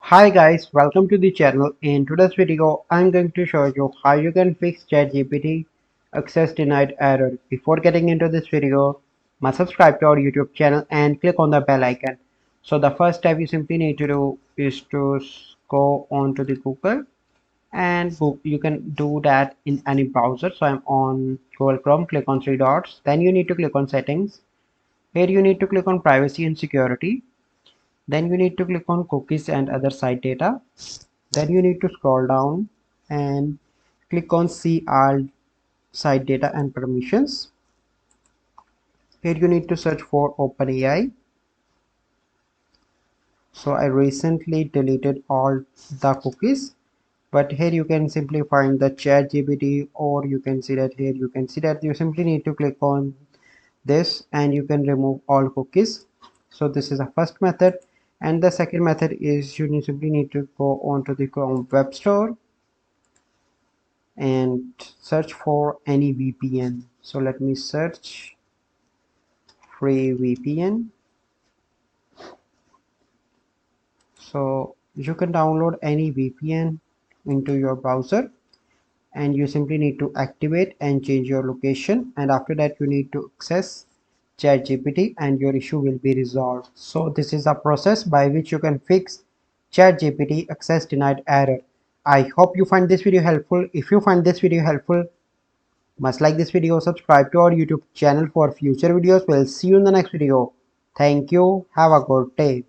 Hi guys, welcome to the channel. In today's video, I'm going to show you how you can fix ChatGPT access denied error. Before getting into this video, must subscribe to our YouTube channel and click on the bell icon. So the first step you simply need to do is to go on to the Google and you can do that in any browser. So I'm on Google Chrome, click on three dots. Then you need to click on settings. Here you need to click on privacy and security. Then you need to click on cookies and other site data. Then you need to scroll down and click on see all site data and permissions. Here you need to search for OpenAI. So I recently deleted all the cookies, but here you can simply find the ChatGPT, or you can see that here you can see that you simply need to click on this and you can remove all cookies. So this is the first method, and the second method is simply need to go on to the Chrome Web Store and search for any VPN. So let me search free VPN. So you can download any VPN into your browser, and you simply need to activate and change your location, and after that you need to access ChatGPT and your issue will be resolved. So this is a process by which you can fix ChatGPT access denied error. I hope you find this video helpful. If you find this video helpful, must like this video, subscribe to our YouTube channel for future videos. We'll see you in the next video. Thank you. Have a good day.